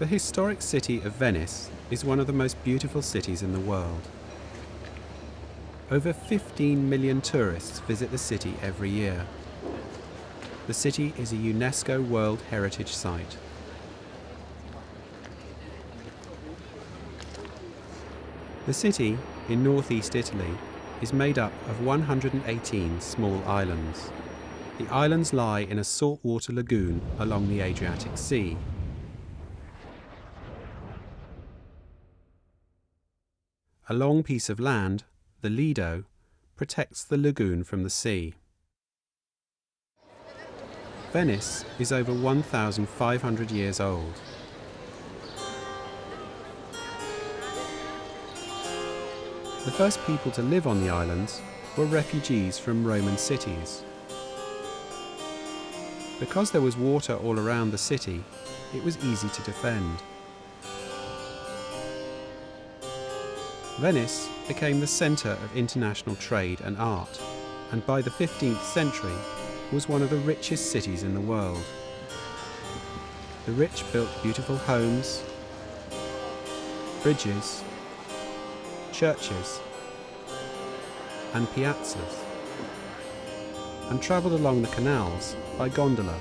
The historic city of Venice is one of the most beautiful cities in the world. Over 15 million tourists visit the city every year. The city is a UNESCO World Heritage Site. The city, in northeast Italy, is made up of 118 small islands. The islands lie in a saltwater lagoon along the Adriatic Sea. A long piece of land, the Lido, protects the lagoon from the sea. Venice is over 1,500 years old. The first people to live on the islands were refugees from Roman cities. Because there was water all around the city, it was easy to defend. Venice became the centre of international trade and art, and by the 15th century was one of the richest cities in the world. The rich built beautiful homes, bridges, churches and piazzas, and travelled along the canals by gondola.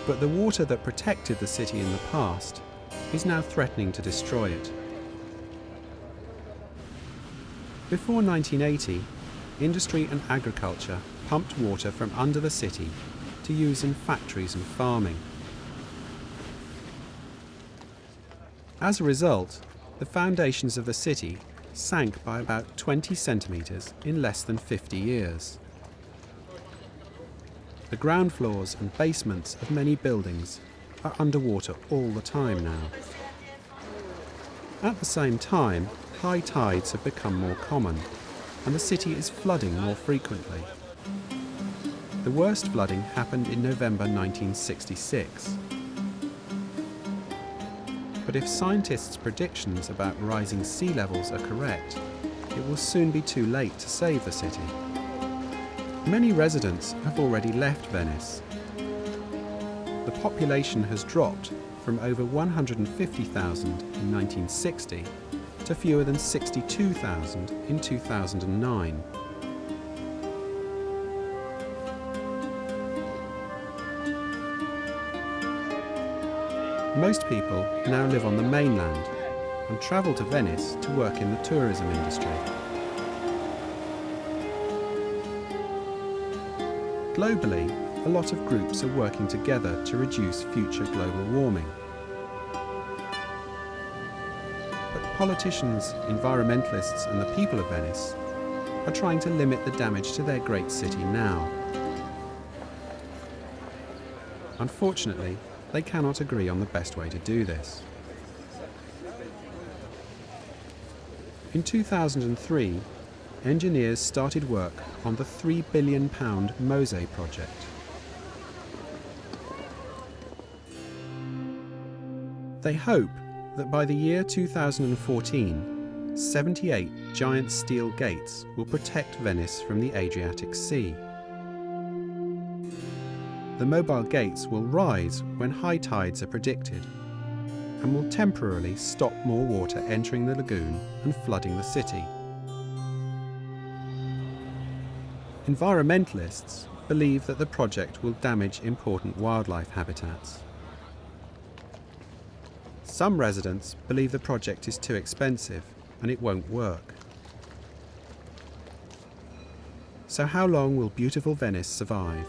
But the water that protected the city in the past is now threatening to destroy it. Before 1980, industry and agriculture pumped water from under the city to use in factories and farming. As a result, the foundations of the city sank by about 20 centimetres in less than 50 years. The ground floors and basements of many buildings are underwater all the time now. At the same time, high tides have become more common, and the city is flooding more frequently. The worst flooding happened in November 1966. But if scientists' predictions about rising sea levels are correct, it will soon be too late to save the city. Many residents have already left Venice. The population has dropped from over 150,000 in 1960 to fewer than 62,000 in 2009. Most people now live on the mainland and travel to Venice to work in the tourism industry. Globally, a lot of groups are working together to reduce future global warming. But politicians, environmentalists and the people of Venice are trying to limit the damage to their great city now. Unfortunately, they cannot agree on the best way to do this. In 2003, engineers started work on the £3 billion Mose project. They hope that by the year 2014, 78 giant steel gates will protect Venice from the Adriatic Sea. The mobile gates will rise when high tides are predicted and will temporarily stop more water entering the lagoon and flooding the city. Environmentalists believe that the project will damage important wildlife habitats. Some residents believe the project is too expensive and it won't work. So how long will beautiful Venice survive?